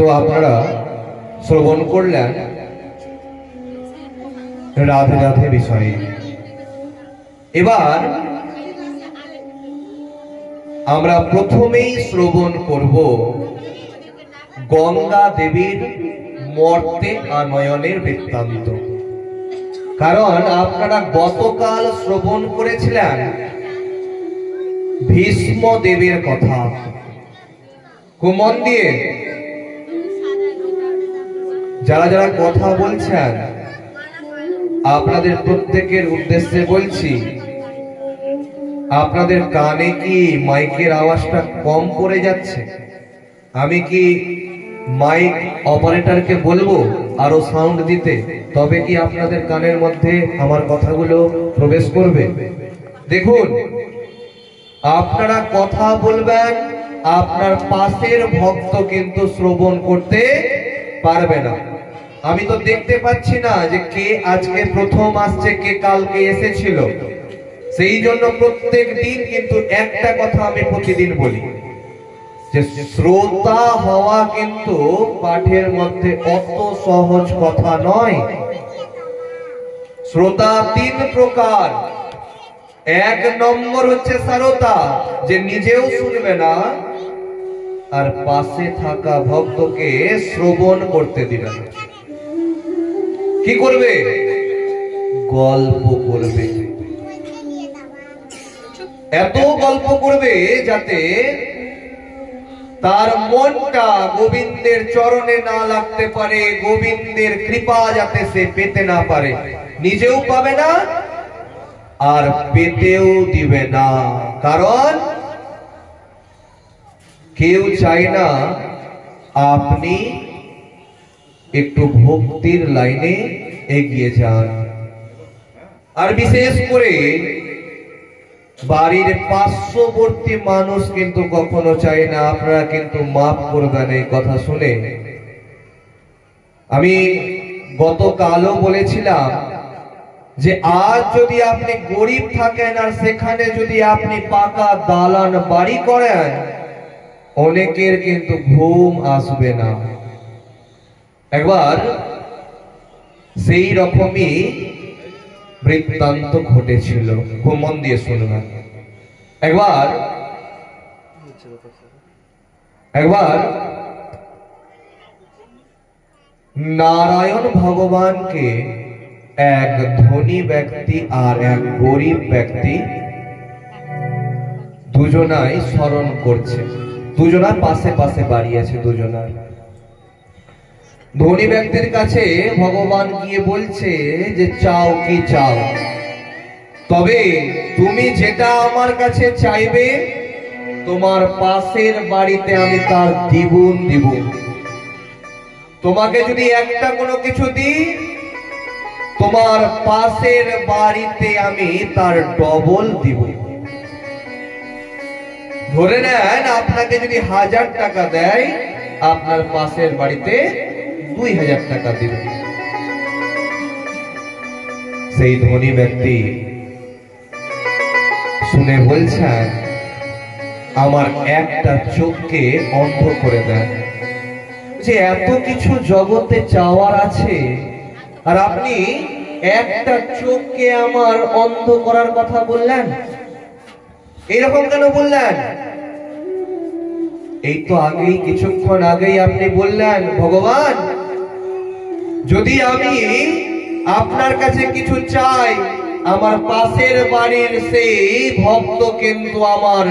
তো আপনারা শ্রবণ করলেন রাধে রাধে বিষয়ে। এবার আমরা প্রথমেই শ্রবণ করব গঙ্গা দেবীর মর্তে আনয়নের বৃত্তান্ত। কারণ আপনারা গতকাল শ্রবণ করেছিলেন ভীষ্ম দেবের কথা। কুমন দিয়ে যারা যারা কথা বলছেন আপনাদের প্রত্যেকের উদ্দেশ্যে বলছি, আপনাদের কানে কি মাইকের আওয়াজটা কম পড়ে যাচ্ছে? আমি কি মাইক অপারেটরকে বলবো আরো সাউন্ড দিতে, তবে কি আপনাদের কানের মধ্যে আমার কথাগুলো প্রবেশ করবে? দেখুন, আপনারা কথা বলবেন, আপনার পাশের ভক্ত কিন্তু শ্রবণ করতে পারবে না। আমি তো দেখতে পাচ্ছি না যে কে আজকে প্রথম আসছে, কে কালকে এসেছিল। সেই জন্য প্রত্যেক দিন কিন্তু একটা কথা আমি প্রতিদিন বলি যে শ্রোতা হওয়া কিন্তু পাঠের মধ্যে অত সহজ কথা নয়। শ্রোতা তিন প্রকার। এক নম্বর হচ্ছে শ্রোতা, যে নিজেও শুনবে না আর পাশে থাকা ভক্তকে শ্রবণ করতে দিবে না। কি করবে? গল্প করবে। এত গল্প করবে যাতে তার মনটা গোবিন্দের চরণে না লাগতে পারে, গোবিন্দের কৃপা যাতে সে পেতে না পারে, নিজেও পাবে না আর পেতেও দিবে না। কারণ কেউ চায় না আপনি একটু ভক্তির লাইনে এগিয়ে যান। আর বিশেষ করে বাড়ির পার্শ্ববর্তী মানুষ কিন্তু কখনো চায় না। আপনারা কিন্তু মাফ করবেন এই কথা শুনে। আমি গতকালও বলেছিলাম যে আজ যদি আপনি গরিব থাকেন আর সেখানে যদি আপনি পাকা দালান বাড়ি করেন, অনেকের কিন্তু ঘুম আসবে না। একবার সেই রকমই বৃত্তান্ত ঘটেছিল, খুব মন দিয়ে শুনবেন। একবার নারায়ণ ভগবানকে এক ধনী ব্যক্তি আর এক গরিব ব্যক্তি দুজনাই স্মরণ করছে। দুজনার পাশে পাশে বাড়ি আছে দুজনার। ধনী ব্যক্তির কাছে ভগবান গিয়ে বলছে যে চাও কি চাও, তবে তুমি যেটা আমার কাছে চাইবে তোমার পাশের বাড়িতে আমি তার দ্বিগুণ দিব। তোমাকে যদি একটা কোনো কিছু দিই, তোমার পাশের বাড়িতে আমি তার ডবল দিব। ধরে নেন আপনাকে যদি 1000 টাকা দেয়, আপনার পাশের বাড়িতে 2000 টাকা দিবে। সেই ধনী ব্যক্তি শুনে বলছেন, আমার একটা চোখকে অন্ধ করে দেন। যে এত কিছু জগতে চাওয়ার আছে আর আপনি একটা চোখকে আমার অন্ধ করার কথা বললেন, এইরকম কেন বললেন? এই তো আগেই কিছুক্ষণ আগেই আপনি বললেন, ভগবান যদি আমি আপনার কাছে কিছু চাই, আমার পাশের বাড়ির সেই ভক্ত কিন্তু আমার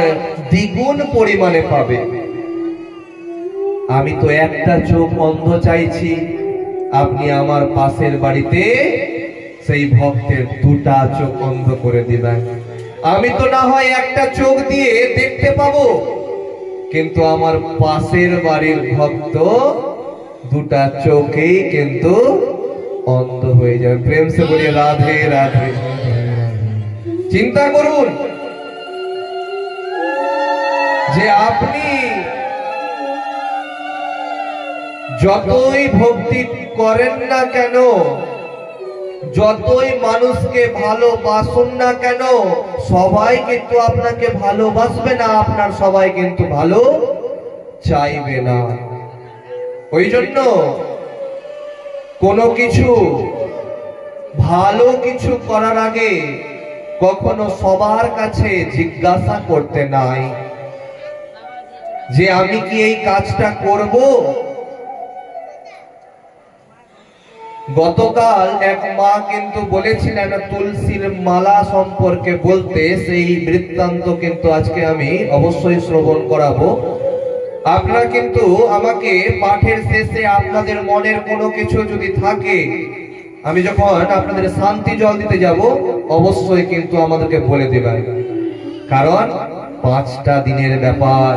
দ্বিগুণ পরিমাণে পাবে। আমি তো একটা চোখ অন্ধ চাইছি, আপনি আমার পাশের বাড়িতে সেই ভক্তের 2টা চোখ অন্ধ করে দিবেন। আমি তো না হয় একটা চোখ দিয়ে দেখতে পাবো, কিন্তু আমার পাশের বাড়ির ভক্ত 2টা চোখেই কিন্তু অন্ধ হয়ে যাবে। প্রেম সে বলিয়ে রাধে রাধে। চিন্তা করুন যে আপনি যতই ভক্তি করেন না কেন, যতই মানুষকে ভালোবাসুন না কেন, সবাই কিন্তু আপনাকে ভালোবাসবে না, আপনার সবাই কিন্তু ভালো চাইবে না। ওই জন্য কোনো কিছু ভালো কিছু করার আগে কখনো সবার কাছে জিজ্ঞাসা করতে নাই যে আমি কি এই কাজটা করব। গতকাল এক মা কিন্তু বলেছিলেন তুলসীর মালা সম্পর্কে বলতে, সেই বৃত্তান্ত কিন্তু আজকে আমি অবশ্যই শ্রবণ করাবো। আপনারা কিন্তু আমাকে পাঠের শেষে আপনাদের মনের কোনো কিছু যদি থাকে, আমি যখন আপনাদের শান্তি জল দিতে যাব অবশ্যই কিন্তু আমাদেরকে বলে দেবেন, কারণ 5টা দিনের ব্যাপার।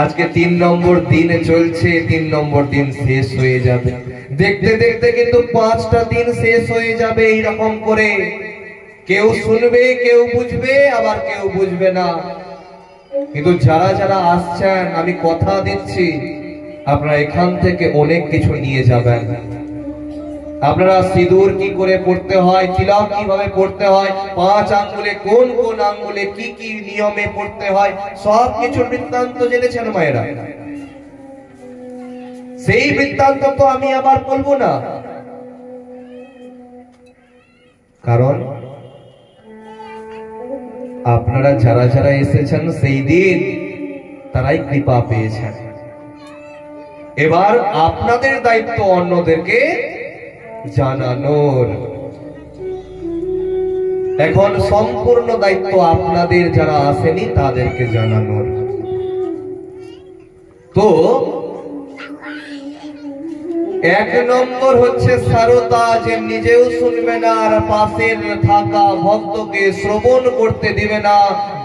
আজকে 3 নম্বর দিন চলছে, 3 নম্বর দিন শেষ হয়ে যাবে, দেখতে দেখতে কিন্তু 5টা দিন শেষ হয়ে যাবে। এইরকম করে কেউ শুনবে, কেউ বুঝবে, আবার কেউ বুঝবে না। কিন্তু যারা যারা আসছেন আমি কথা দিচ্ছি আপনারা এখান থেকে অনেক কিছু নিয়ে যাবেন। আপনারা সিঁদুর কি করে পড়তে হয়, তিলক কিভাবে পড়তে হয়, 5 আঙ্গুলে কোন কোন আঙ্গুলে কি কি নিয়মে পড়তে হয়, সব কিছু বৃত্তান্ত জেনেছেন মায়েরা। সেই বৃত্তান্ত তো আমি আবার বলবো না, কারণ আপনারা যারা যারা এসেছেন সেই দিন তারাই কৃপা পেয়েছেন। এবার আপনাদের দায়িত্ব অন্যদেরকে জানানোর। এখন সম্পূর্ণ দায়িত্ব আপনাদের, যারা আসেনি তাদেরকে জানানোর। তো 1 নম্বর হচ্ছে সারতা, যে নিজেও শুনবে না আর পাশের থাকা ভক্তকে শ্রবণ করতে দিবে না,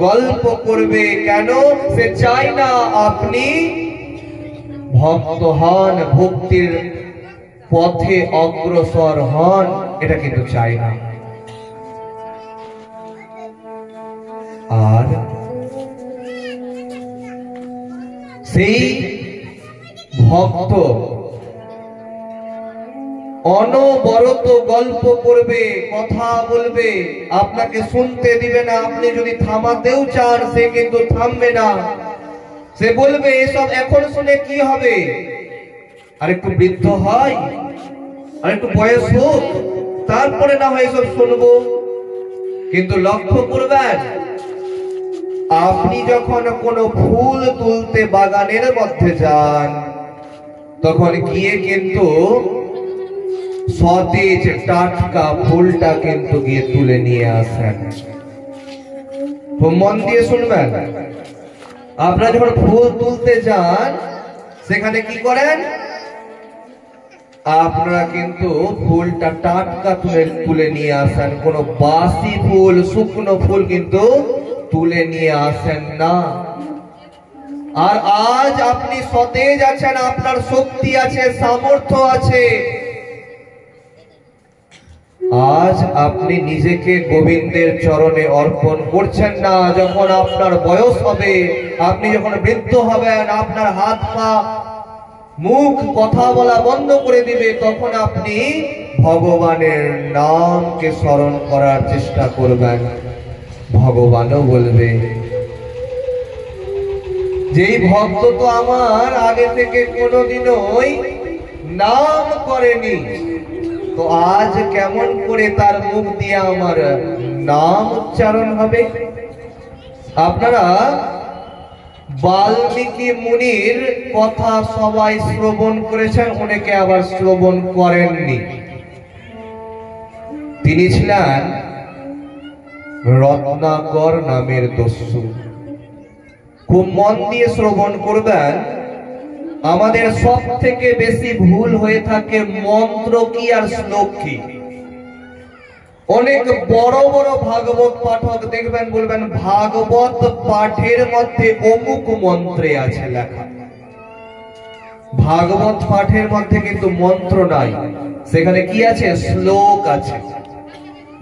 গল্প করবে। কেন? সে চায় না আপনি ভক্ত হন, ভক্তির পথে অগ্রসর হন, এটা কিন্তু চায় না। আর সেই ভক্ত অনবরত গল্প করবে, কথা বলবে, আপনাকে শুনতে দিবে না। আপনি যদি থামাতেও চান সে কিন্তু থামবে না। সে বলবে এসব এখন শুনে কি হবে, আর একটু বৃদ্ধ হয়, আর একটু বয়স হোক, তারপরে না হয় এসব শুনবো। কিন্তু লক্ষ্য করবেন, আপনি যখন কোনো ফুল তুলতে বাগানের মধ্যে যান, তখন গিয়ে কিন্তু সতেজ টাটকা ফুলটা কিন্তু গিয়ে তুলে নিয়ে আসেন। মন দিয়ে শুনবেন, আপনারা যখন ফুল তুলতে যান সেখানে কি করেন? আপনারা কিন্তু ফুলটা টাটকা তুলে নিয়ে আসেন, কোনো বাসি ফুল, শুকনো ফুল কিন্তু তুলে নিয়ে আসেন না। আর আজ আপনি সতেজ আছেন, আপনার শক্তি আছে, সামর্থ্য আছে, আজ আপনি নিজেকে গোবিন্দের চরণে অর্পণ করছেন না। যখন আপনার বয়স হবে, আপনি যখন বৃদ্ধ হবেন, আপনার হাত পা মুখ কথা বলা বন্ধ করে দিবে, তখন আপনি ভগবানের নামকে স্মরণ করার চেষ্টা করবেন। ভগবানও বলবে যেই ভক্ত তো আমার আগে থেকে কোনোদিনই নাম করেনি, তো আজ কেমন করে তার মুখ দিয়ে আমার নাম উচ্চারণ হবে? আপনারা বাল্মীকি মুনির কথা সবাই শ্রবণ করেছেন, অনেকে আবার শ্রবণ করেননি। তিনি ছিলেন রত্নাকর নামের দস্যু। খুব মন দিয়ে শ্রবণ করবেন। আমাদের সব থেকে বেশি ভুল হয়ে থাকে মন্ত্র কি আর শ্লোক কি। অনেক বড় বড় ভাগবত পাঠক দেখবেন, বলবেন ভাগবত পাঠের মধ্যে অমুক মন্ত্রে আছে লেখা। ভাগবত পাঠের মধ্যে কিন্তু মন্ত্র নাই, সেখানে কি আছে? শ্লোক আছে।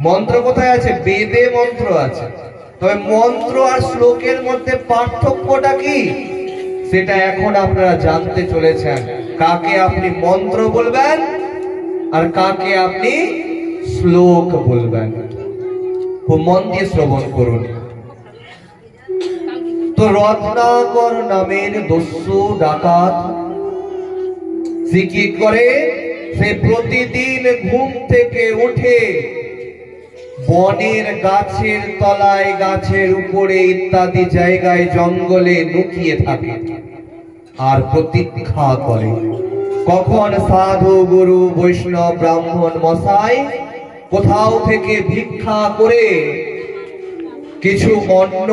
মন্ত্র কোথায় আছে? বেদে মন্ত্র আছে। তবে মন্ত্র আর শ্লোকের মধ্যে পার্থক্যটা কি, সেটা এখন আপনারা জানতে চলেছেন। কাকে আপনি মন্ত্র বলবেন আর কাকে আপনি শ্লোক বলবেন। খুব মন দিয়ে শ্রবণ করুন। তো রত্নাকর নামের দস্যু ডাকাত সে কি করে? সে প্রতিদিন ঘুম থেকে উঠে বনের গাছের তলায়, গাছের উপরে ইত্যাদি জায়গায় জঙ্গলে লুকিয়ে থাকে আর প্রতীক্ষা করে কখন সাধু গুরু বৈষ্ণব ব্রাহ্মণ মশাই কোথাও থেকে ভিক্ষা করে কিছু অন্ন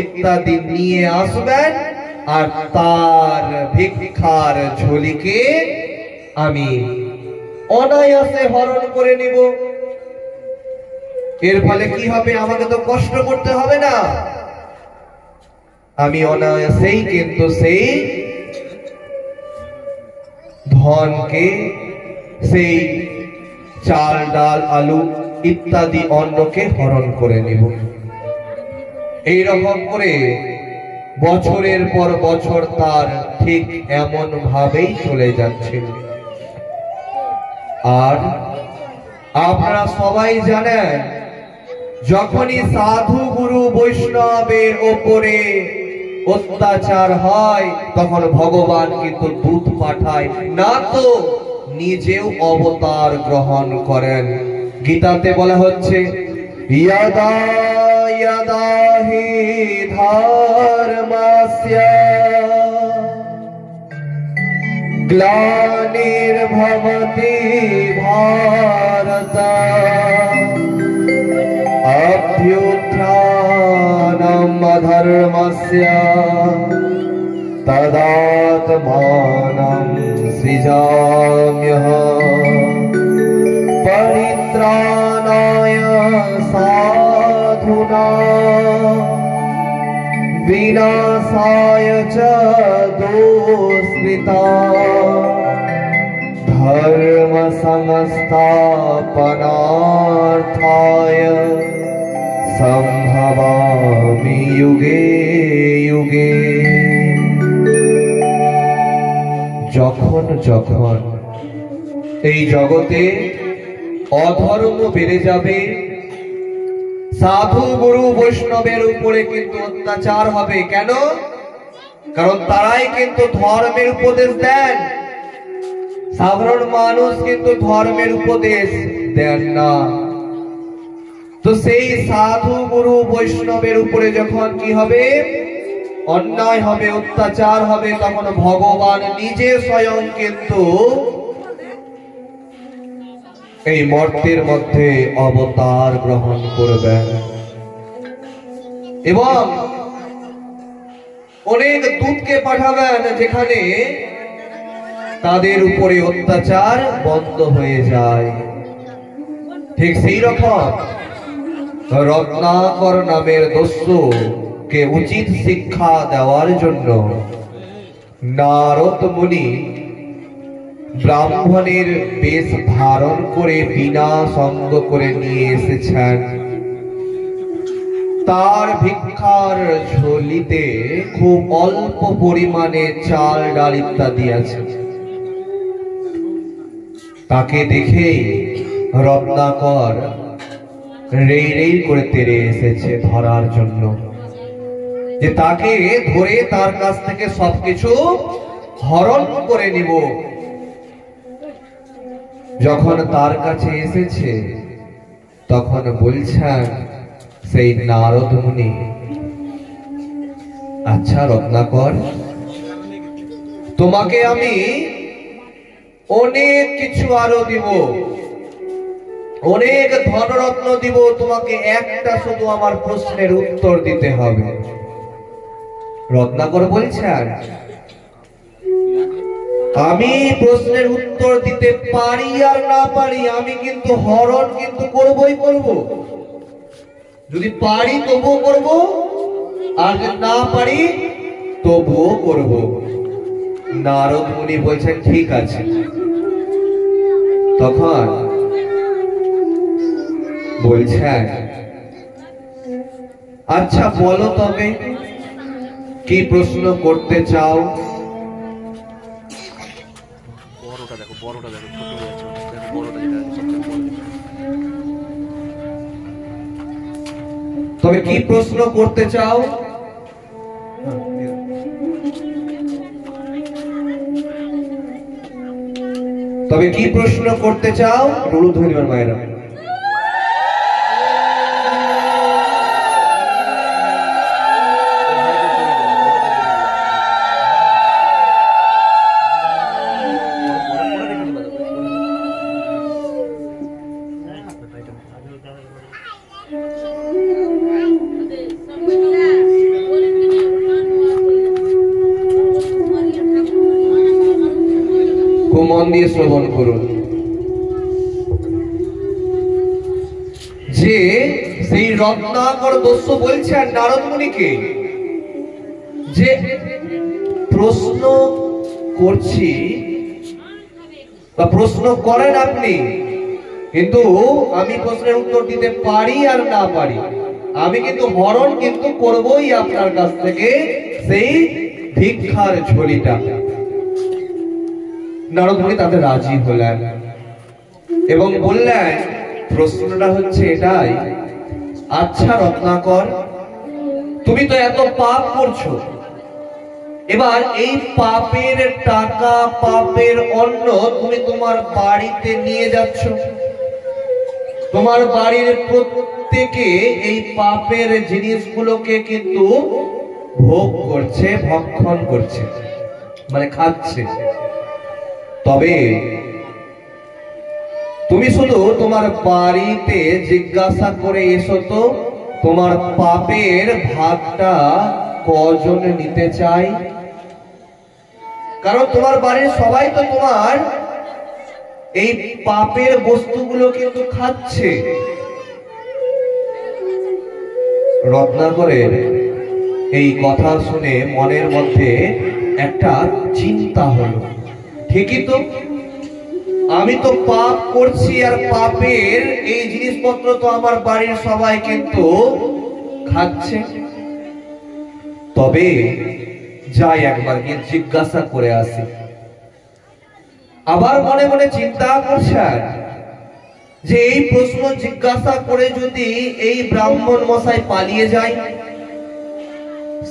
ইত্যাদি নিয়ে আসবেন আর তার ভিক্ষার ঝুলিকে আমি অনায়াসে হরণ করে নিব। এর ফলে কি হবে? আমাকে তো কষ্ট করতে হবে না, আমি অনায়াসেই কিন্তু সেই ধনকে, সেই চাল ডাল আলু ইত্যাদি অন্নকে হরণ করে নিব। এইরকম করে বছরের পর বছর তার ঠিক এমন ভাবেই চলে যাচ্ছিল। আর আপনারা সবাই জানেন, যখনই সাধু গুরু বৈষ্ণবের ওপরে অত্যাচার হয় তখন ভগবান কিন্তু দূত পাঠায়, না তো নিজেও অবতার গ্রহণ করেন। গীতাতে বলা হচ্ছে, ইয়াদা ইয়াদা হি ধর্মস্য গ্লানির্ভবতি ভারত অভ্যুত্থানম অধর্মস্য তদাত্মানম সৃজাম্যহম পরিত্রাণায় সাধুনাং বিনাশায় চ দুষ্কৃতাং ধর্ম সংস্থাপনার্থায় সম্ভবামি যুগে যুগে। যখন যখন এই জগতে অধর্ম বেড়ে যাবে, সাধু গুরু বৈষ্ণবের উপরে কিন্তু অত্যাচার হবে। কেন? কারণ তারাই কিন্তু ধর্মের উপদেশ দেন, সাধারণ মানুষ কিন্তু ধর্মের উপদেশ দেন না। তো সেই সাধু গুরু বৈষ্ণবের উপরে যখন কি হবে? অন্যায় হবে, অত্যাচার হবে, তখন ভগবান নিজে স্বয়ং কিন্তু এই মর্তের মধ্যে অবতার গ্রহণ করবেন এবং অনেক দূতকে পাঠাবেন, যেখানে তাদের উপরে অত্যাচার বন্ধ হয়ে যায়। ঠিক সেই রকম রত্নাকর নামের দস্যুকে উচিত শিক্ষা দেওয়ার জন্য নারদ মুনি ব্রাহ্মণের বেশ ধারণ করে বিনা সঙ্গ করে নিয়ে এসেছেন। তার ভিক্ষার ঝুলিতে খুব অল্প পরিমাণে চাল ডাল ইত্যাদি আছে। তাকে দেখেই রত্নাকর রেই রেই করে তেড়ে এসেছে ধরার জন্য, যে তাকে ধরে তার কাছ থেকে সবকিছু হরণ করে নিব। যখন তার কাছে এসেছে তখন বলছেন সেই নারদ মুনি, আচ্ছা রত্নাকর, তোমাকে আমি অনেক কিছু আরো দিব, অনেক ধনরত্ন দিব, তোমাকে একটা শুধু আমার প্রশ্নের উত্তর দিতে হবে। রত্নাকর বলছেন, আমি প্রশ্নের উত্তর দিতে পারি আর না পারি, আমি কিন্তু হরণ কিন্তু করবই করব। যদি পারি তবুও করব, আর যদি না পারি তবুও করব। নারদ মুনি বলছেন ঠিক আছে। তখন বলছেন, আচ্ছা বলো তবে কি প্রশ্ন করতে চাও? তবে কি প্রশ্ন করতে চাও? তবে কি প্রশ্ন করতে চাও? রুলু ধরিবার মায়েরা। মন দিয়ে শ্রবণ করুন যে সেই রত্নাকর দস্যু বলছেন নারদ মুনিকে যে প্রশ্ন করছি বা প্রশ্ন করেন আপনি, কিন্তু আমি প্রশ্নের উত্তর দিতে পারি আর না পারি, আমি কিন্তু হরণ কিন্তু করবই আপনার কাছ থেকে সেই ভিক্ষার ঝুলিটা। নারদ মুনি তাতে রাজি হলেন এবং বললেন প্রশ্নটা হচ্ছে এটাই, আচ্ছা রত্নাকর, তুমি তো এত পাপ করছো, এবার এই পাপের টাকা পাপের অন্ন তুমি তোমার বাড়িতে নিয়ে যাচ্ছ, তোমার বাড়ির প্রত্যেকে এই পাপের জিনিসগুলোকে কিন্তু ভোগ করছে, ভক্ষণ করছে, মানে খাচ্ছে। তবে তুমি শুধু তোমার বাড়িতে জিজ্ঞাসা করে এসো তো তোমার পাপের ভাগটা কজন নিতে চায়, কারণ তোমার বাড়ির সবাই তো তোমার এই পাপের বস্তুগুলো কিন্তু খাচ্ছে। রত্নাকরের এই কথা শুনে মনের মধ্যে একটা চিন্তা হলো, ঠিকই তো, আমি তো পাপ করছি আর পাপের এই জিনিসপত্র তো আমার বাড়ির সবাই কিন্তু খাচ্ছে, তবে যাই একবার গিয়ে জিজ্ঞাসা করে আসি। আবার মনে মনে চিন্তা করছেন যে এই প্রশ্ন জিজ্ঞাসা করে যদি এই ব্রাহ্মণ মশাই পালিয়ে যায়,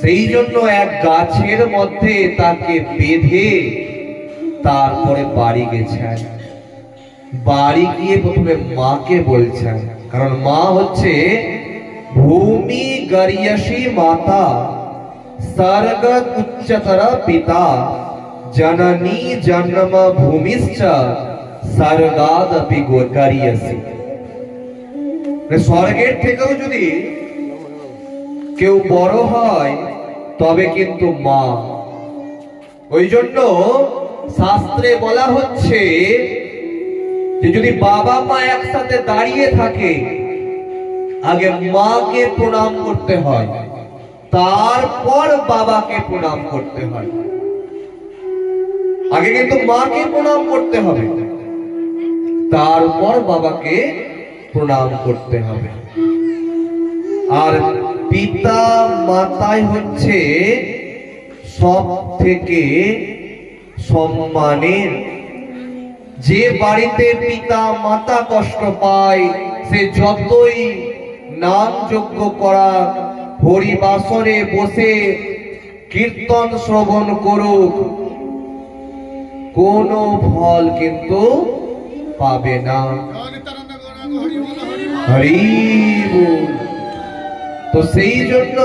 সেই জন্য এক গাছের মধ্যে তাকে বেঁধে তারপরে বাড়ি গেছেন। বাড়ি গিয়ে প্রথমে মাকে বলছেন, কারণ মা হচ্ছে ভূমি গরিয়সী মাতা, স্বর্গত উচ্চতর পিতা, জননী জন্ম ভূমিশ্চ স্বর্গাদপি গরিয়সী। স্বর্গের থেকেও যদি কেউ বড় হয় তবে কিন্তু মা। ওই জন্য শাস্ত্রে বলা হচ্ছে যে যদি বাবা মা একসাথে দাঁড়িয়ে থাকে আগে মাকে প্রণাম করতে হয়, তারপর বাবাকে প্রণাম করতে হয়। আগে কিন্তু মাকে প্রণাম করতে হবে, তারপর বাবাকে প্রণাম করতে হবে। আর পিতা মাতাই হচ্ছে সব থেকে সম্মানের। যে বাড়িতে পিতা মাতা কষ্ট পায় সে যতই নাম যজ্ঞ করা, হরিবাসরে বসে কীর্তন শ্রবণ করুক, কোনো ফল কিন্তু পাবে না। হরি বল। তো সেই জন্য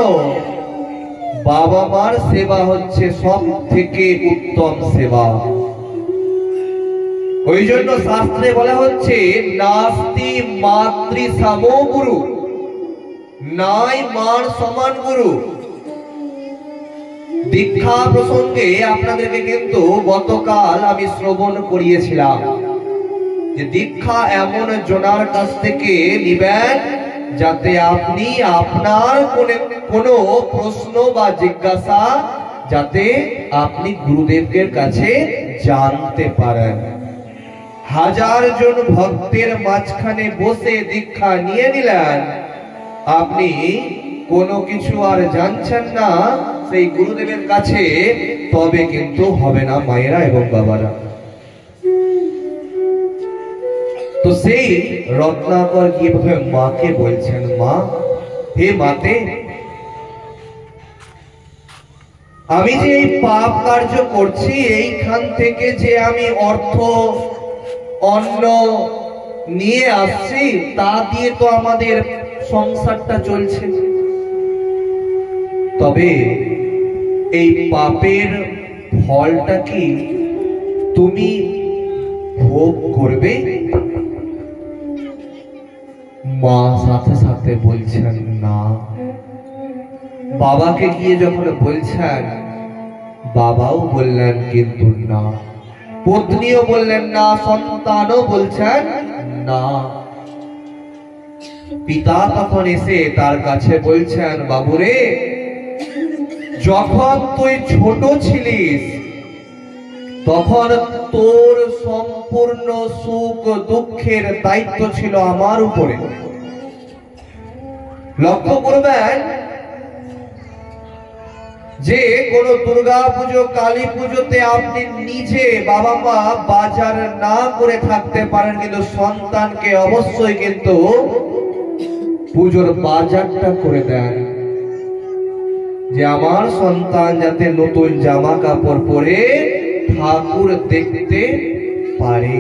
বাবা মার সেবা হচ্ছে সব থেকে উত্তম সেবা। ওই জন্য শাস্ত্রে বলা হচ্ছে নাস্তি মাতৃ সমো গুরু, নাই মার সমান গুরু। দীক্ষা প্রসঙ্গে আপনাদেরকে কিন্তু গতকাল আমি শ্রবণ করিয়েছিলাম যে দীক্ষা এমন জনার কাছ থেকে নিবেন যাতে আপনি আপনার কোনো প্রশ্ন বা জিজ্ঞাসা যাতে আপনি গুরুদেবের কাছে জানতে পারেন। হাজার জন ভক্তের মাঝখানে বসে দীক্ষা নিয়ে নিলেন, আপনি কোনো কিছু আর জানছেন না সেই গুরুদেবের কাছে, তবে কিন্তু হবে না মায়েরা এবং বাবারা। তো সেই রত্নাকর গিয়ে প্রথমে মাকে বলছেন, মা, হে মাতে, আমি যে এই পাপ কার্য করছি, এইখান থেকে যে আমি অর্থ অন্ন নিয়ে আসছি, তা দিয়ে তো আমাদের সংসারটা চলছে। তবে এই পাপের ফলটা কি তুমি ভোগ করবে? মা সাথে সাথে বলছেন না। বাবাকে গিয়ে যখন বলছেন, বাবাও বললেন কিন্তু না, পত্নীও বললেন না, সন্তানও বলছেন না। পিতা তখন এসে তার কাছে বলছেন, বাবুরে, যখন তুই ছোট ছিলিস তখন তোর সম্পূর্ণ সুখ দুঃখের দায়িত্ব ছিল আমার উপরে। লক্ষ্য করবেন যে কোন দুর্গা পুজো, কালী পুজোতে আপনি নিজে বাবা মা বাজার না করে থাকতে পারেন, কিন্তু সন্তানকে অবশ্যই কিন্তু পুজোর বাজারটা করে দেন, যে আমার সন্তান যাতে নতুন জামা কাপড় পরে ঠাকুর দেখতে পারে।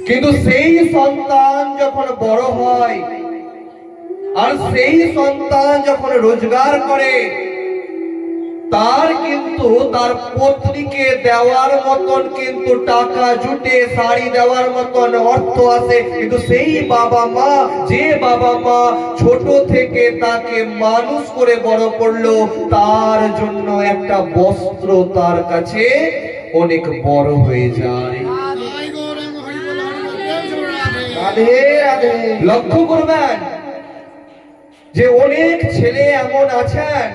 কিন্তু সেই সন্তান যখন বড় হয় আর সেই সন্তান যখন রোজগার করে, তার কিন্তু তার পত্নীকে দেওয়ার মতন কিন্তু টাকা জুটে, শাড়ি দেওয়ার মতন অর্থ আসে, কিন্তু সেই বাবা মা, যে বাবা মা ছোট থেকে তাকে মানুষ করে বড় করলো, তার জন্য একটা বস্ত্র তার কাছে অনেক বড় হয়ে যায়। লক্ষ্য করবেন যে অনেক ছেলে এমন আছেন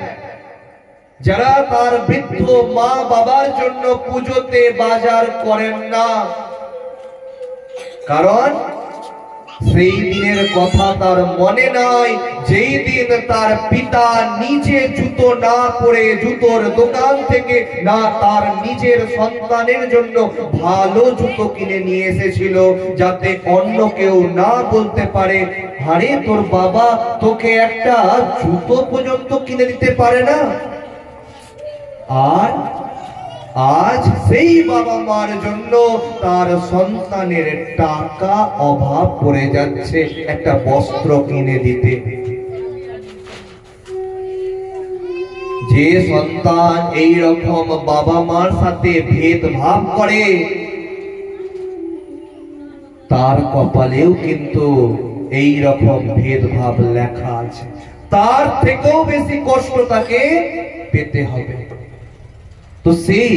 যারা তার বৃদ্ধ মা বাবার জন্য পুজোতে বাজার করেন না, কারণ সেই দিনের কথা তার মনে নাই যেই দিন তার পিতা নিজে জুতো না পরে জুতোর দোকান থেকে না তার নিজের সন্তানের জন্য ভালো জুতো কিনে নিয়ে এসেছিল, যাতে অন্য কেউ না বলতে পারে, আরে তোর বাবা তোকে একটা জুতো পর্যন্ত কিনে দিতে পারে না। আর আজ সেই বাবা মার জন্য তার সন্তানের টাকা অভাব পড়ে যাচ্ছে একটা বস্ত্র কিনে দিতে। যে সন্তান এই রকম বাবা মার সাথে ভেদভাব করে, তার কপালেও কিন্তু এই রকম ভেদভাব লেখা আছে, তার থেকেও বেশি কষ্ট তাকে পেতে হবে। তো সেই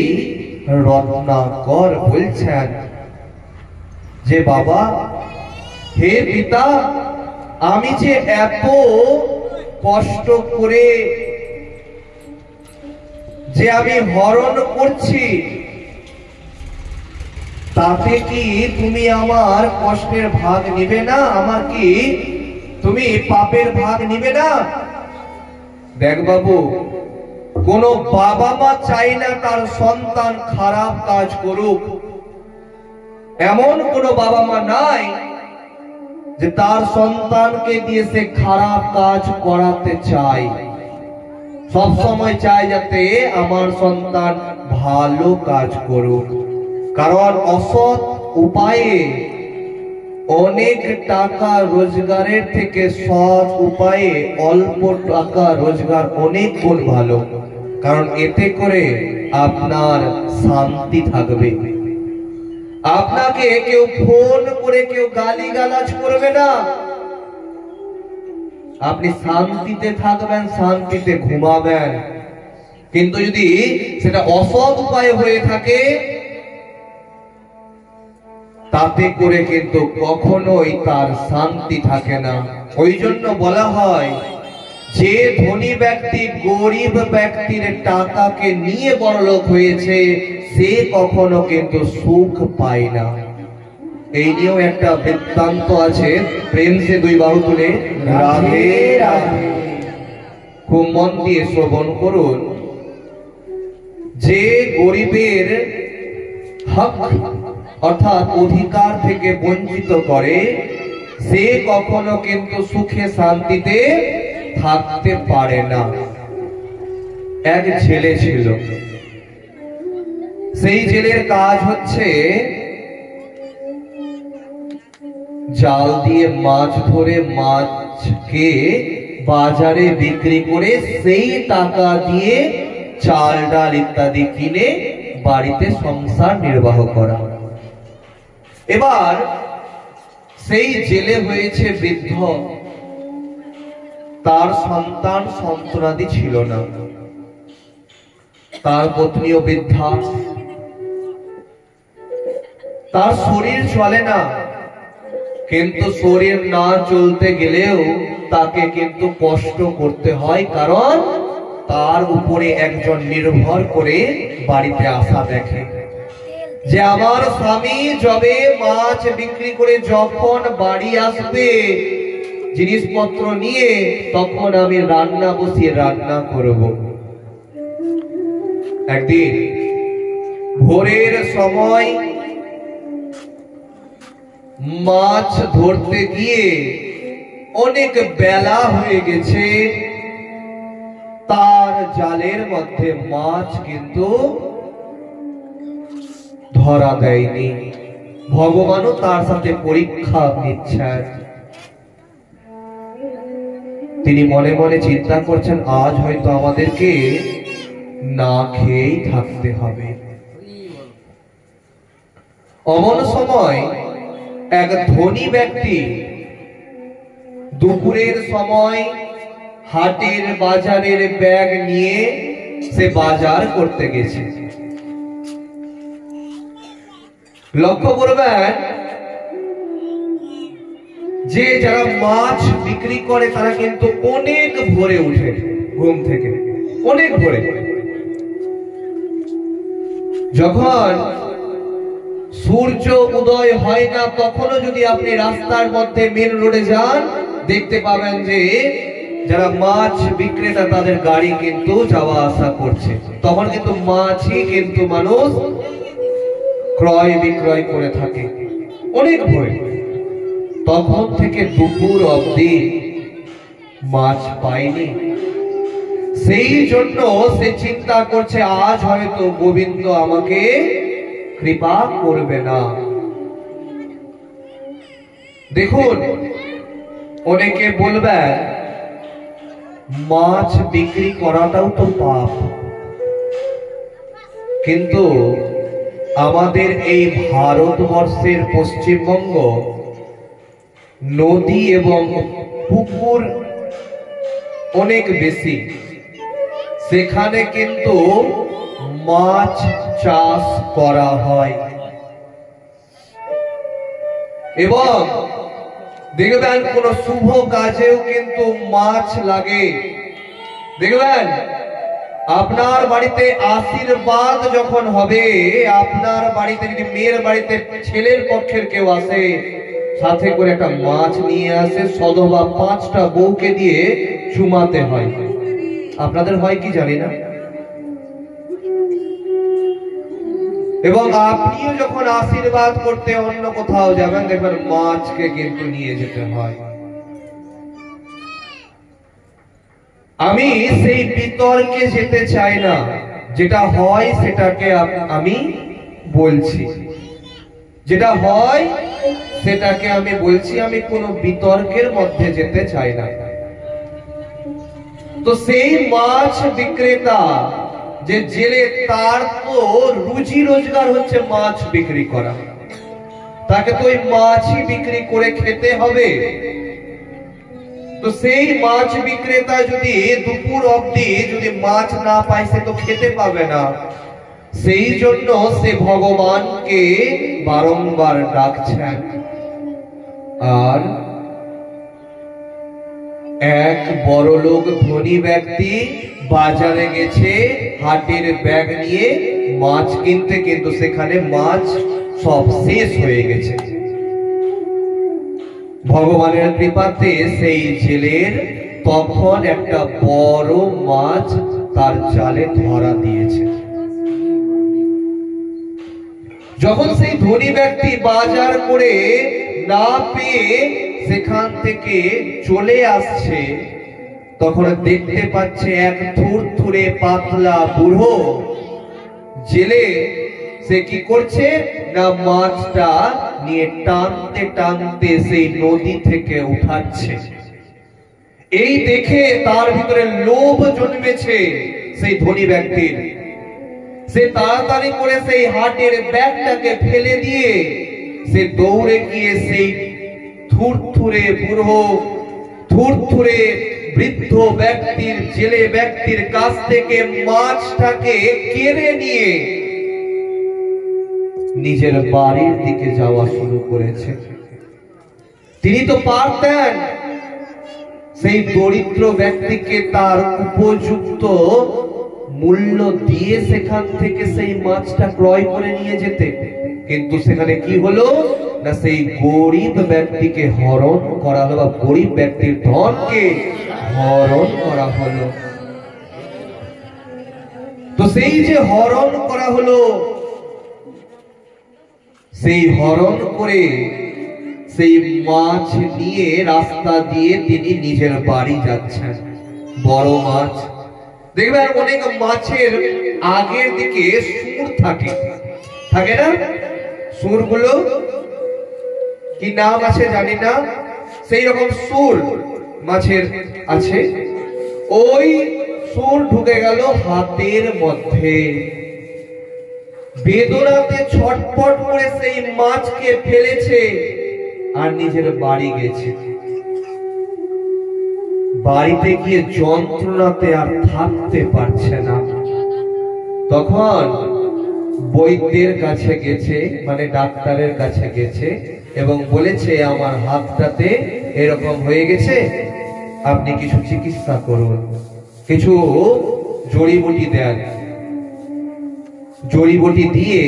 রত্নাকর বলছেন যে বাবা, হে পিতা, আমি যে এত কষ্ট করে যে আমি হরণ করছি, তাতে কি তুমি আমার কষ্টের ভাগ নিবে না? আমার কি তুমি পাপের ভাগ নিবে না? দেখ বাবু, কোন বাবা মা চাই না তার সন্তান খারাপ কাজ করুক। এমন কোন বাবা মা নাই যে তার সন্তানকে দিয়ে সে খারাপ কাজ করাতে চায়। সব সময় চায় যাতে আমার সন্তান ভালো কাজ করুক, কারণ অসৎ উপায়ে অনেক টাকা রোজগারের থেকে সৎ উপায়ে অল্প টাকা রোজগার অনেক গুণ ভালো, কারণ এতে করে আপনার শান্তি থাকবে। আপনাকে কেউ ফোন করে কেউ গালিগালাজ করবে না, আপনি শান্তিতে থাকবেন, শান্তিতে ঘুমাবেন। কিন্তু যদি সেটা অসৎ উপায় হয়ে থাকে, তাতে করে কিন্তু কখনোই তার শান্তি থাকে না। ওই জন্য বলা হয়, যে ধনী ব্যক্তি গরিব ব্যক্তির টাকাকে নিয়ে বড়লোক হয়েছে, সে কখনো কিন্তু সুখ পায় না। এই নিয়েও একটা বৃত্তান্ত আছে, প্রেম সে দুই বাহু তুলে রাধে রাধে। খুব মন দিয়ে শ্রবণ করুন। যে গরিবের হক অর্থাৎ অধিকার থেকে বঞ্চিত করে, সে কখনো কিন্তু সুখে শান্তিতে থাকতে পারে না। এক ছেলে ছিল, সেই ছেলের কাজ হচ্ছে জাল দিয়ে মাছ ধরে মাছকে বাজারে বিক্রি করে সেই টাকা দিয়ে চাল ডাল ইত্যাদি কিনে বাড়িতে সংসার নির্বাহ করা। এবার সেই জেলে হয়েছে বৃদ্ধ, তার সন্তান সন্তানাদি ছিল না, তার পত্নীও বৃদ্ধা, তার শরীর চলে না, কিন্তু শরীর না চলতে গেলেও তাকে কিন্তু কষ্ট করতে হয়, কারণ তার উপরে একজন নির্ভর করে বাড়িতে আসা দেখে যে আমার স্বামী যবে মাছ বিক্রি করে যখন বাড়ি আসবে জিনিসপত্র নিয়ে, তখন আমি রান্না বসিয়ে রান্না করব। একদিন ভোরের সময় মাছ ধরতে গিয়ে অনেক বেলা হয়ে গেছে, তার জালের মধ্যে মাছ কিন্তু ধরা দেয়নি। ভগবানও তার সাথে পরীক্ষা নিচ্ছেন। তিনি মনে মনে চিন্তা করছেন, আজ হয়তো আমাদেরকে না খেয়েই থাকতে হবে। অমন সময় এক ধনী ব্যক্তি দুপুরের সময় হাটের বাজারের ব্যাগ নিয়ে সে বাজার করতে গেছে। লক্ষ্য করবেন যে যারা মাছ বিক্রি করে তারা কিন্তু অনেক ভোরে উঠে, ঘুম থেকে অনেক ভোরে। যখন সূর্য উদয় হয় না তখনও যদি আপনি রাস্তার মধ্যে মেন রোডে যান, দেখতে পাবেন যে যারা মাছ বিক্রেতা তাদের গাড়ি কিন্তু যাওয়া আসা করছে। তখন কিন্তু মাছই কিন্তু মানুষ ক্রয় বিক্রয় করে থাকে অনেক ভোরে। তখন থেকে দুপুর অবধি মাছ পায়নি, সেই জন্য সে চিন্তা করছে আজ হয়তো গোবিন্দ আমাকে কৃপা করবে না। দেখুন, অনেকে বলবে মাছ বিক্রি করাটাও তো পাপ, কিন্তু আমাদের এই ভারতবর্ষের পশ্চিমবঙ্গ নদী এবং পুকুর অনেক বেশি, সেখানে কিন্তু মাছ চাষ করা হয়। এবং দেখবেন কোন শুভ কাজেও কিন্তু মাছ লাগে। দেখবেন আপনার বাড়িতে আশীর্বাদ যখন হবে, আপনার বাড়িতে যদি মেয়ের বাড়িতে ছেলের পক্ষের কেউ আসে, সাথে করে একটা মাছ নিয়ে আসে, সধবা 5টা বউকে দিয়ে চুমাতে হয়। আপনাদের হয় কি জানি না। এবং আপনিও যখন আশীর্বাদ করতে অন্য কোথাও যাবেন, দেখবেন মাছকে কিন্তু নিয়ে যেতে হয়। আমি সেই বিতর্কে যেতে চাই না, যেটা হয় সেটাকে আমি বলছি, যেটা হয় সেটাকে আমি বলছি, আমি কোনো বিতর্কের মধ্যে যেতে চাই না। তো সেই মাছ বিক্রেতা যে জেলে, তার তো রুজি রোজগার হচ্ছে মাছ বিক্রি করা, তাকে তো ওই মাছই বিক্রি করে খেতে হবে। তো সেই মাছ বিক্রেতা যদি দুপুর অবধি যদি মাছ না পায়, সে তো খেতে পাবে না। সেই জন্য সে ভগবানকে বারংবার ডাকছেন। আর এক বড়লোক ধনী ব্যক্তি বাজারে গেছে হাটের ব্যাগ নিয়ে মাছ কিনতে, কিন্তু সেখানে মাছ সব শেষ হয়ে গেছে। ভগবানের কৃপাতে সেই জেলের তখন একটা বড় মাছ তার জালে ধরা দিয়েছে। যখন সেই ধনী ব্যক্তি বাজার করে না পেয়ে সেখান থেকে চলে আসছে, তখন দেখতে পাচ্ছে এক থুরথুরে পাতলা বুড়ো জেলে, সে কি করছে না মাছটা নিয়ে টানতে টানতে সেই নদী থেকে উঠাচ্ছে। এই দেখে তার ভিতরে লোভ জন্মেছে সেই ধনী ব্যক্তির। সে তাড়াতাড়ি করে সেই হাটের ব্যাগটাকে ফেলে দিয়ে সে দৌড়ে গিয়ে সেই থুরথুরে বুড়ো থুরথুরে বৃদ্ধ ব্যক্তির জেলে ব্যক্তির কাছ থেকে মাছটাকে কেড়ে নিয়ে নিজের বাড়ির দিকে যাওয়া শুরু করেছে। তিনি তো পারতেন সেই দরিদ্র ব্যক্তিকে তার উপযুক্ত মূল্য দিয়ে সেখান থেকে সেই মাছটা ক্রয় করে নিয়ে যেতে, কিন্তু সেখানে কি হলো না, সেই গরিব ব্যক্তিকে হরণ করা হলো, বা গরিব ব্যক্তির ধনকে হরণ করা হলো। তো সেই যে হরণ করা হলো, সেই হরণ করে সেই মাছ নিয়ে রাস্তা দিয়ে তিনি নিজের বাড়ি যাচ্ছেন। বড় মাছ দেখবেন, অনেক মাছের আগের দিকে সুর থাকে, থাকে না? সুরগুলো কি নাম আছে জানি না, সেই রকম সুর মাছের আছে। ওই সুর ঢুকে গেল হাতের মধ্যে, বেদনাতে ছটফট করে সেই মাছকে ফেলেছে আর নিজের বাড়ি গেছে। বাড়িতে গিয়ে যন্ত্রণাতে আর থাকতে পারছে না। তখন বৈদ্যের কাছে গেছে, মানে ডাক্তারের কাছে গেছে এবং বলেছে আমার হাতটাতে এরকম হয়ে গেছে, আপনি কিছু চিকিৎসা করুন, কিছু জড়িবুটি দেন। জড়িবুটি দিয়ে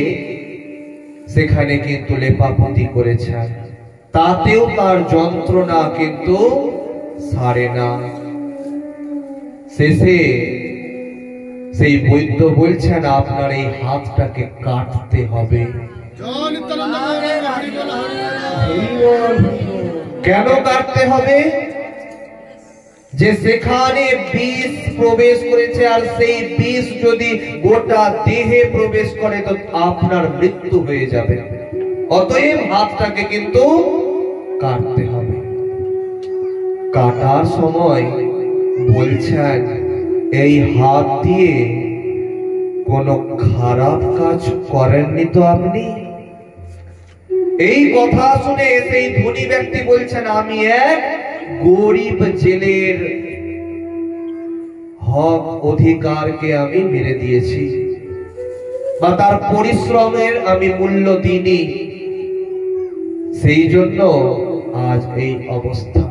সেখানে কিন্তু লেপাপতি করেছে, তাতেও তার যন্ত্রণা কিন্তু সারে না। শেষে সেই বৈদ্য বলছেন আপনার এই হাতটাকে কাটতে হবে। কেন কাটতে হবে? যে সেখানে বিষ প্রবেশ করেছে, আর সেই বিষ যদি গোটা দেহে প্রবেশ করে তো আপনার মৃত্যু হয়ে যাবে। অতএব হাতটাকে কিন্তু কাটতে হবে। কাটার সময় বলছেন এই হাত দিয়ে কোনো খারাপ কাজ করেননি তো আপনি? এই কথা শুনে সেই ধনী ব্যক্তি বলছেন আমি এক গরিব জেলের হক অধিকারকে আমি মেরে দিয়েছি, বা তার পরিশ্রমের আমি মূল্য দিইনি, সেই জন্য আজ এই অবস্থা।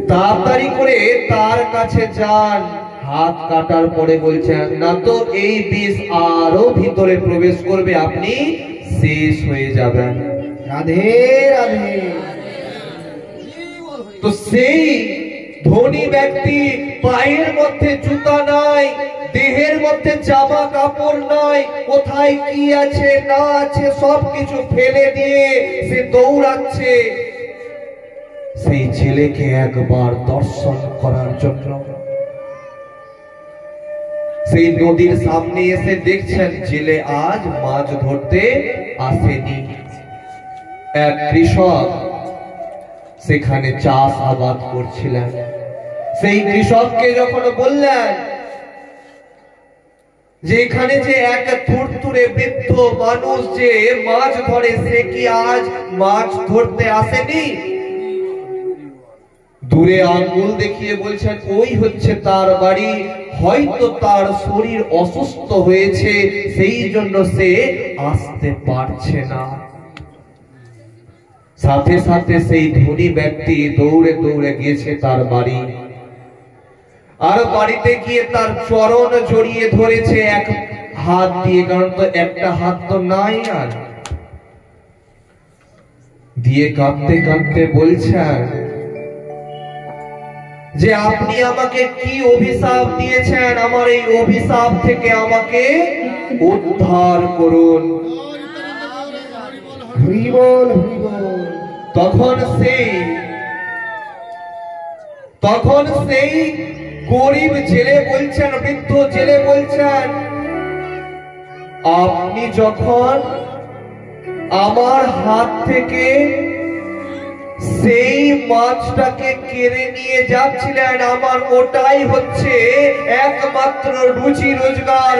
তাড়াতাড়ি করে তার কাছে যান, হাত কাটার পরে বলছেন না তো এই বিষ আরো ভিতরে প্রবেশ করবে, আপনি শেষ হয়ে যাবেন। রাধে রাধে। তো সেই ধনী ব্যক্তি পায়ের মধ্যে জুতা নাই, দেহের মধ্যে জামা কাপড় নাই, কোথায় কি আছে না আছে সবকিছু ফেলে দিয়ে সে দৌড়াচ্ছে সেই ছেলেকে একবার দর্শন করার জন্য। সেই নদীর সামনে এসে দেখছেন জেলে আজ মাছ ধরতে আসেনি। এক কৃষক সেখানে চাষ আবাদ করছিলেন। সেই কৃষককে যখন বললেন যে এখানে যে এক থুরথুরে বৃদ্ধ মানুষ যে মাছ ধরে, সে কি আজ মাছ ধরতে আসেনি? দূরে আঙ্গুল দেখিয়ে বলছেন ওই হচ্ছে তার বাড়ি, হয়তো তার শরীর অসুস্থ হয়েছে সেই জন্য সে আসতে পারছে না। সাথে সাথে সেই ধনী ব্যক্তি দৌড়ে দৌড়ে গিয়েছে তার বাড়ি, আর বাড়িতে গিয়ে তার চরণ জড়িয়ে ধরেছে এক হাত দিয়ে, কারণ তো একটা হাত তো নাই, আর দিয়ে কাঁদতে কাঁদতে বলছেন যে আপনি আমাকে কি অভিশাপ দিয়েছেন, আমার এই অভিশাপ থেকে আমাকে উদ্ধার করুন। তখন সেই গরিব জেলে বলছেন, বৃদ্ধ জেলে বলছেন আপনি যখন আমার হাত থেকে সেই মাছটাকে কেড়ে নিয়ে যাচ্ছিলেন। আমার ওটাই হচ্ছে একমাত্র রুজি রোজগার।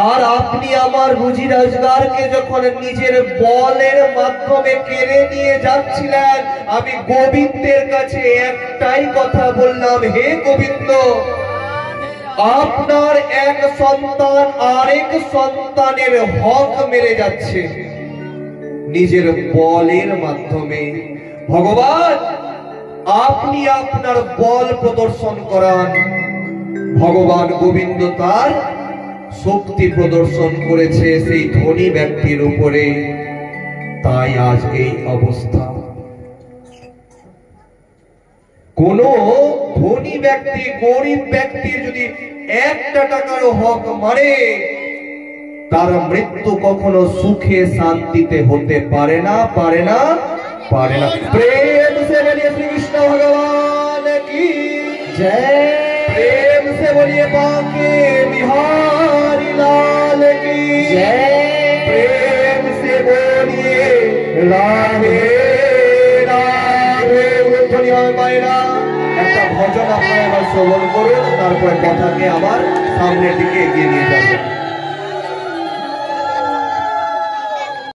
আর আপনি আমার রুজি রোজগারকে যখন নিজের বলের মাধ্যমে কেড়ে নিয়ে যাচ্ছিলেন, আমি গোবিন্দের কাছে একটাই কথা বললাম, হে গোবিন্দ, আপনার এক সন্তান আরেক সন্তানের হক মেরে যাচ্ছে নিজের বলের মাধ্যমে। ভগবান, আপনি আপনার বল প্রদর্শন করান। ভগবান গোবিন্দ তার শক্তি প্রদর্শন করেছে সেই ধনী ব্যক্তির উপরে, তাই আজ এই অবস্থা। কোন ধনী ব্যক্তি গরিব ব্যক্তির যদি একটা টাকার হক মারে, তার মৃত্যু কখনো সুখে শান্তিতে হতে পারে না, পারে না, পারে না। প্রেম সে বলিয়ে শ্রীকৃষ্ণ ভগবান কি জয়, প্রেম সে বলিয়ে বাঁকে বিহাरी लाल की जय, प्रेम से बोलिए राधे राधे। মায়েরা, একটা ভজন আপনারা এবার শ্রবণ করুন, তারপরে কথাকে আবার সামনের দিকে এগিয়ে নিয়ে যাবেন।